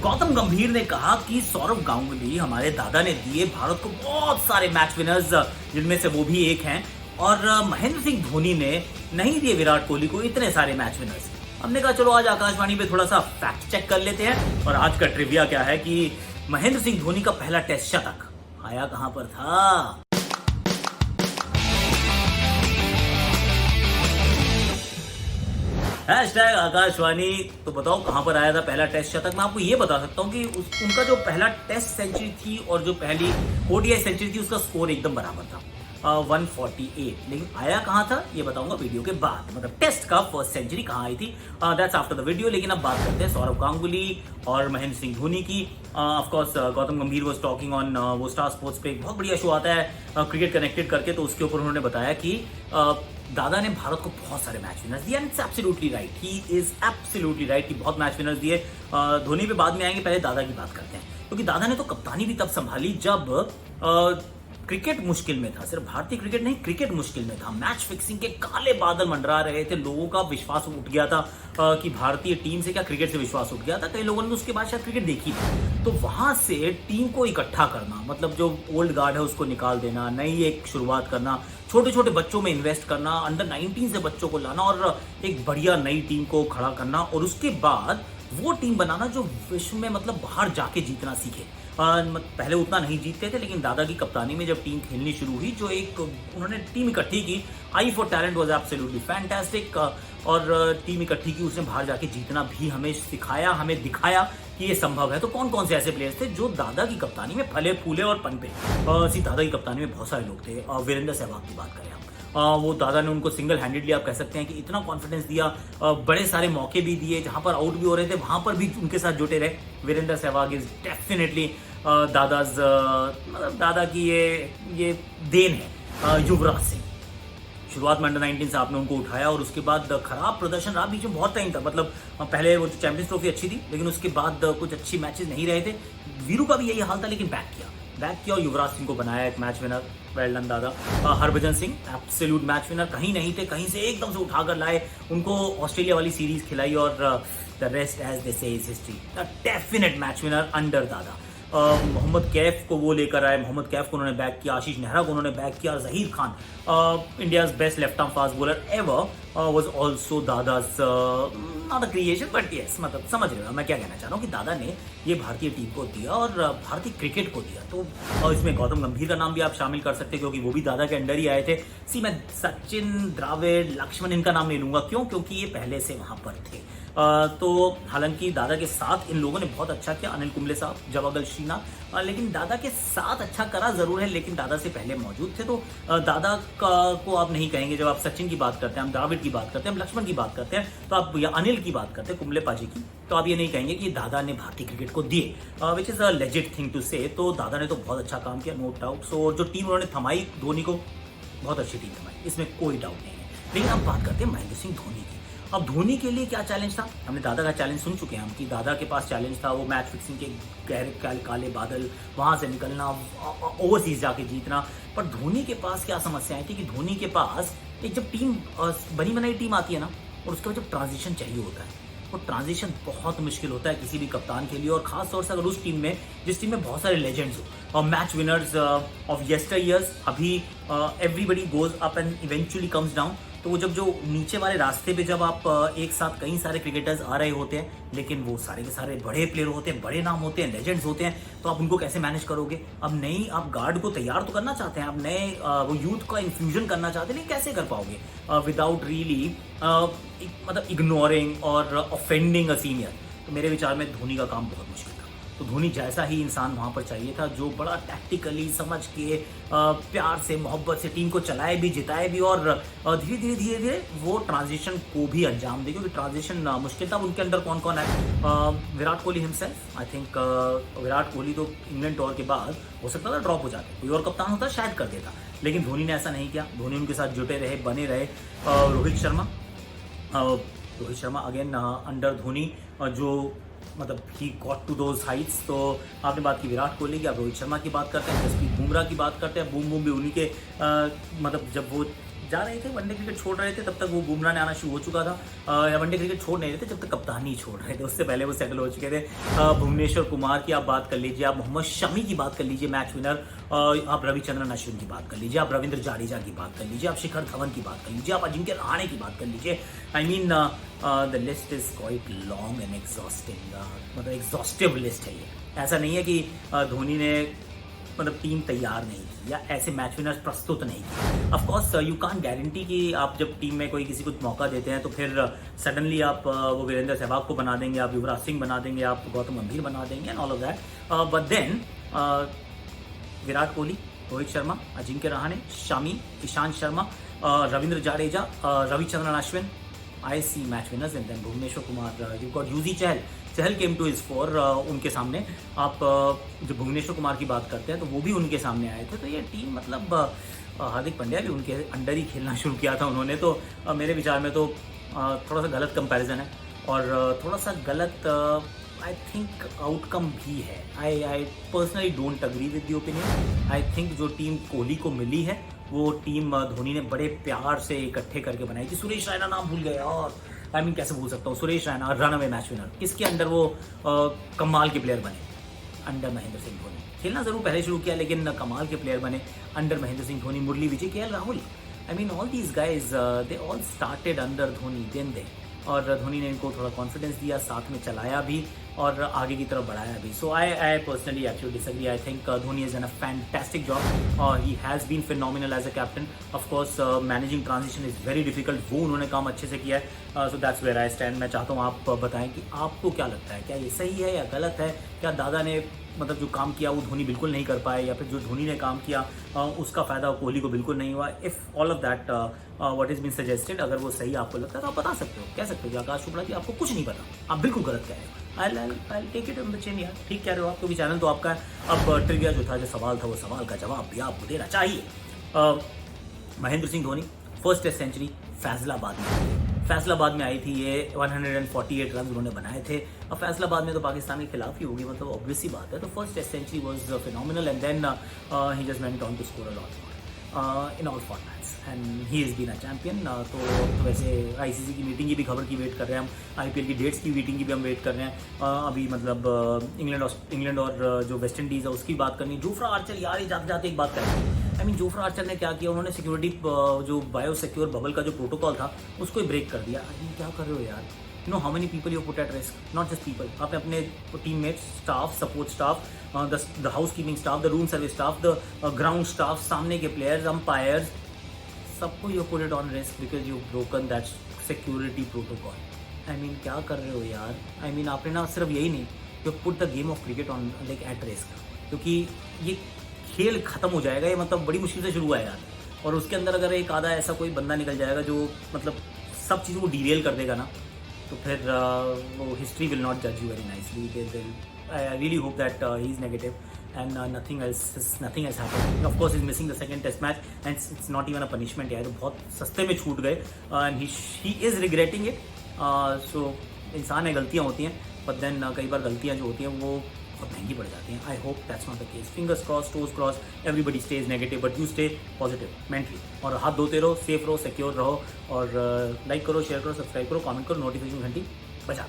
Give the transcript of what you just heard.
गौतम गंभीर ने कहा कि सौरव गांगुली हमारे दादा ने दिए भारत को बहुत सारे मैच विनर्स, जिनमें से वो भी एक हैं, और महेंद्र सिंह धोनी ने नहीं दिए विराट कोहली को इतने सारे मैच विनर्स। हमने कहा चलो आज आकाशवाणी पे थोड़ा सा फैक्ट चेक कर लेते हैं। और आज का ट्रिविया क्या है कि महेंद्र सिंह धोनी का पहला टेस्ट शतक आया कहां पर था? हैशटैग आकाशवाणी। तो बताओ कहां पर आया था पहला टेस्ट शतक? मैं आपको ये बता सकता हूं कि उनका जो पहला टेस्ट सेंचुरी थी और जो पहली ओडीआई सेंचुरी थी उसका स्कोर एकदम बराबर था, 148। लेकिन आया कहां था ये बताऊंगा वीडियो के बाद। मतलब टेस्ट का फर्स्ट सेंचुरी कहां आई थी, दैट्स आफ्टर द वीडियो। लेकिन अब बात करते हैं सौरव गांगुली और महेंद्र सिंह धोनी की। ऑफ कोर्स गौतम गंभीर वाज टॉकिंग ऑन वो स्टार स्पोर्ट्स पे एक बहुत बढ़िया शो आता है क्रिकेट कनेक्टेड करके, तो उसके ऊपर उन्होंने बताया कि दादा ने भारत को बहुत सारे मैच विनर्स दिए। It's absolutely right, he is absolutely right कि बहुत मैच विनर्स दिए। धोनी पे बाद में आएंगे, पहले दादा की बात करते हैं। क्योंकि दादा ने तो कप्तानी भी तब संभाली जब क्रिकेट मुश्किल में था। सिर्फ भारतीय क्रिकेट नहीं, क्रिकेट मुश्किल में था। मैच फिक्सिंग के काले बादल मंडरा रहे थे, लोगों का विश्वास उठ गया था कि भारतीय टीम से क्या क्रिकेट से विश्वास उठ गया था। कई लोगों ने उसके बाद शायद क्रिकेट देखी थी। तो वहां से टीम को इकट्ठा करना, मतलब जो ओल्ड गार्ड है उसको निकाल देना, नई एक शुरुआत करना, छोटे छोटे बच्चों में इन्वेस्ट करना, अंडर 19 से बच्चों को लाना और एक बढ़िया नई टीम को खड़ा करना, और उसके बाद वो टीम बनाना जो विश्व में मतलब बाहर जाके जीतना सीखे। पहले उतना नहीं जीतते थे, लेकिन दादा की कप्तानी में जब टीम खेलनी शुरू हुई, जो एक उन्होंने टीम इकट्ठी की, eye for talent was absolutely fantastic. और टीम इकट्ठी की, उसने बाहर जाके जीतना भी हमें सिखाया, हमें दिखाया कि ये संभव है। तो कौन कौन से ऐसे प्लेयर्स थे जो दादा की कप्तानी में फले फूले और पनपे? दादा की कप्तानी में बहुत सारे लोग थे। वीरेंद्र सहवाग की बात करें हम, वो दादा ने उनको सिंगल हैंडेडली आप कह सकते हैं कि इतना कॉन्फिडेंस दिया, बड़े सारे मौके भी दिए, जहां पर आउट भी हो रहे थे वहां पर भी उनके साथ जुटे रहे। वीरेंद्र सहवाग इज डेफिनेटली दादा की ये देन है। युवराज सिंह शुरुआत में अंडर 19 से आपने उनको उठाया और उसके बाद खराब प्रदर्शन रहा बीच में बहुत टाइम तक। मतलब पहले वो चैंपियंस ट्रॉफी अच्छी थी, लेकिन उसके बाद कुछ अच्छी मैचेस नहीं रहे थे। वीरू का भी यही हाल था, लेकिन बैक किया और युवराज सिंह को बनाया एक मैच विनर। वेल डन दादा। Harbhajan Singh absolute match winner, कहीं नहीं थे, कहीं से एकदम से उठाकर लाए, उनको ऑस्ट्रेलिया वाली सीरीज खिलाई और द रेस्ट एज दे से is history. Definite match winner under दादा। मोहम्मद कैफ को वो लेकर आए, मोहम्मद कैफ को उन्होंने बैक किया, आशीष नेहरा को उन्होंने बैक किया, और Zaheer Khan, India's best left arm fast bowler ever, was also Dada's not a creation but yes, मतलब समझ रहे हो मैं क्या कहना चाह रहा हूँ कि दादा ने ये भारतीय टीम को दिया और भारतीय क्रिकेट को दिया। तो इसमें गौतम गंभीर का नाम भी आप शामिल कर सकते हैं, क्योंकि वो भी दादा के अंडर ही आए थे। मैं सचिन, द्राविड, लक्ष्मण इनका नाम नहीं लूंगा, क्यों? क्योंकि ये पहले से वहां पर थे। तो हालांकि दादा के साथ इन लोगों ने बहुत अच्छा किया, अनिल कुंबले साहब, जवागल श्रीनाथ, लेकिन दादा के साथ अच्छा करा जरूर है, लेकिन दादा से पहले मौजूद थे। तो दादा को आप नहीं कहेंगे, जब आप सचिन की बात करते हैं, हम द्राविड की बात करते हैं, हम लक्ष्मण की बात करते हैं, तो आप या अनिल की बात करते हैं, कुंबले पाजी की, तो आप ये नहीं कहेंगे कि दादा ने भारतीय क्रिकेट को दिए, which is a legit thing to say. तो दादा ने तो बहुत अच्छा काम किया, नो डाउट। सो जो टीम उन्होंने थमाई धोनी को, बहुत अच्छी टीम थमाई, इसमें कोई डाउट नहीं है। लेकिन अब बात करते हैं महेंद्र सिंह धोनी की। अब धोनी के लिए क्या चैलेंज था? हमने दादा का चैलेंज सुन चुके हैं हम कि दादा के पास चैलेंज था वो मैच फिक्सिंग के गहरे काले बादल, वहां से निकलना, ओवरसीज जाके जीतना। पर धोनी के पास क्या समस्याएं थी कि धोनी के पास एक जब टीम बनी बनाई टीम आती है ना, और उसके बाद जब ट्रांजिशन चाहिए होता है, वो ट्रांजिशन बहुत मुश्किल होता है किसी भी कप्तान के लिए, और खास तौर से अगर उस टीम में, जिस टीम में बहुत सारे लेजेंड्स हो और मैच विनर्स ऑफ येस्टर ईयर्स, अभी everybody goes up and eventually comes down. तो वो जब जो नीचे वाले रास्ते पे जब आप एक साथ कई सारे क्रिकेटर्स आ रहे होते हैं, लेकिन वो सारे के सारे बड़े प्लेयर होते हैं, बड़े नाम होते हैं, लेजेंड्स होते हैं, तो आप उनको कैसे मैनेज करोगे? अब नई आप गार्ड को तैयार तो करना चाहते हैं, आप नए वो यूथ का इन्फ्यूजन करना चाहते हैं, लेकिन कैसे कर पाओगे विदाउट रियली मतलब इग्नोरिंग और ऑफेंडिंग अ सीनियर? तो मेरे विचार में धोनी का काम बहुत मुश्किल था। तो धोनी जैसा ही इंसान वहां पर चाहिए था, जो बड़ा टैक्टिकली समझ के प्यार से, मोहब्बत से टीम को चलाए भी, जिताए भी, और धीरे धीरे वो ट्रांजिशन को भी अंजाम दे। क्योंकि ट्रांजिशन मुश्किल था। उनके अंदर कौन कौन है? Virat Kohli himself, I think Virat Kohli तो इंग्लैंड टूर के बाद हो सकता था ड्रॉप हो जाते, कोई और कप्तान होता शायद कर देता, लेकिन धोनी ने ऐसा नहीं किया। धोनी उनके साथ जुटे रहे, बने रहे। रोहित शर्मा अगेन अंडर धोनी, जो मतलब he got to those heights. तो आपने बात की विराट कोहली की, आप रोहित शर्मा की बात करते हैं, जसप्रीत बुमराह की बात करते हैं। बूम भी उन्हीं के मतलब जब वो जा रहे थे, वनडे क्रिकेट छोड़ रहे थे, तब तक वो बुमराह ने आना शुरू हो चुका था, या वनडे क्रिकेट छोड़ नहीं रहे थे जब तक कप्तानी छोड़ रहे थे, उससे पहले वो सेटल हो चुके थे। भुवनेश्वर कुमार की आप बात कर लीजिए, आप मोहम्मद शमी की बात कर लीजिए मैच विनर, आप रविचंद्रन अश्विन की बात कर लीजिए, आप रविंद्र जाडेजा की बात कर लीजिए, आप शिखर धवन की बात कर लीजिए, आप अजिंक्य रहाणे की बात कर लीजिए। I mean the list is quite long and exhausting, मतलब एग्जॉस्टिव लिस्ट है ये। ऐसा नहीं है कि धोनी ने मतलब टीम तैयार नहीं की या ऐसे मैच विनर्स प्रस्तुत नहीं की। Of course you can't guarantee कि आप जब टीम में कोई किसी को मौका देते हैं तो फिर सडनली आप वो वीरेंद्र सहवाग को बना देंगे, आप युवराज सिंह बना देंगे, आप गौतम गंभीर बना देंगे and all of that. But then Virat Kohli, Rohit Sharma, Ajinkya Rahane, Shami, Ishant Sharma, Ravindra Jadeja, Ravichandran Ashwin, I see match winners and then Bhuvneshwar Kumar, you got Yuzi Chahal came to his fore, उनके सामने आप जब भुवनेश्वर कुमार की बात करते हैं तो वो भी उनके सामने आए थे। तो ये टीम मतलब हार्दिक पांड्या भी उनके अंडर ही खेलना शुरू किया था उन्होंने, तो मेरे विचार में तो थोड़ा सा गलत कंपैरिजन है और थोड़ा सा गलत आई थिंक आउटकम भी है। I personally don't agree with the opinion. I think जो टीम कोहली को मिली है वो टीम धोनी ने बड़े प्यार से इकट्ठे करके बनाई थी। सुरेश रैना नाम भूल गए और आई मीन कैसे भूल सकता हूँ, Suresh Raina run away match winner, किसके अंडर वो कमाल के प्लेयर बने, अंडर महेंद्र सिंह धोनी। खेलना जरूर पहले शुरू किया लेकिन कमाल के प्लेयर बने under Mahendra Singh Dhoni, Murali Vijay, KL Rahul. I mean all these guys they all started under Dhoni then they, और धोनी ने इनको थोड़ा कॉन्फिडेंस दिया, साथ में चलाया भी और आगे की तरफ बढ़ाया भी। So I personally actually disagree. I think Dhoni is done a fantastic job और he has been phenomenal as a captain. Of course managing transition is very difficult, वो उन्होंने काम अच्छे से किया है। So that's where I stand. मैं चाहता हूँ आप बताएं कि आपको क्या लगता है, क्या ये सही है या गलत है? क्या दादा ने मतलब जो काम किया वो धोनी बिल्कुल नहीं कर पाए, या फिर जो धोनी ने काम किया उसका फायदा कोहली को बिल्कुल नहीं हुआ? If all of that what is been suggested, अगर वो सही आपको लगता है तो आप बता सकते हो, कह सकते हो कि आकाश चोपड़ा जी आपको कुछ नहीं पता, आप बिल्कुल गलत कह रहे हो। I'll take it on the chin यार, ठीक कह रहे हो आप, क्योंकि चैनल तो आपका है। अब ट्रिविया जो था, जो सवाल था, वो सवाल का जवाब भी आपको देना चाहिए। Mahendra Singh Dhoni first test century Faisalabad में आई थी। ये 148 रन उन्होंने बनाए थे। अब फैसलाबाद में तो पाकिस्तान के खिलाफ ही होगी, मतलब ऑब्वियस सी बात है। तो first test century was phenomenal and then he just went on to score a lot in all formats and he has been a champion। तो वैसे आईसीसी की मीटिंग की भी खबर की वेट कर रहे हैं हम, आईपीएल की डेट्स की मीटिंग की भी हम वेट कर रहे हैं। अभी मतलब इंग्लैंड और जो वेस्ट इंडीज़ है उसकी बात करनी। जोफ्रा आर्चर यार, ये जाते जाते एक बात करें। आई मीन जोफ्रा आर्चर ने क्या किया, उन्होंने सिक्योरिटी जो बायो सिक्योर बबल का जो प्रोटोकॉल था उसको ही ब्रेक कर दिया। आई मीन क्या कर रहे हो यार? You know how many people you put at risk? Not just people. आपने अपने teammates, staff, support staff, the housekeeping staff, the room service staff, the ground staff, सामने के प्लेयर्स, अंपायर्स, सबको you put it on risk because you broken that security protocol. I mean क्या कर रहे हो यार? आई मीन आपने ना सिर्फ यही नहीं, you put the game of cricket on like at risk, क्योंकि ये खेल खत्म हो जाएगा। ये मतलब बड़ी मुश्किल से शुरू हुआ है यार, और उसके अंदर अगर एक आधा ऐसा कोई बंदा निकल जाएगा जो मतलब सब चीज़ों को डिरेल कर देगा ना, तो फिर वो हिस्ट्री विल नॉट जज you very nicely. I really hope that he is negative and nothing else has happened. Of course he's missing the second test match and it's not even a punishment यार, तो बहुत सस्ते में छूट गए and he is regretting it। so इंसान है, गलतियाँ होती हैं, but then कई बार गलतियाँ जो होती हैं वो बहुत महंगी पड़ जाती हैं। I hope that's not the case. Fingers crossed, toes crossed, everybody stays negative but you stay positive mentally, और हाथ धोते रहो, सेफ रहो, सिक्योर रहो, और लाइक करो, शेयर करो, सब्सक्राइब करो, कमेंट करो, नोटिफिकेशन घंटी बजा।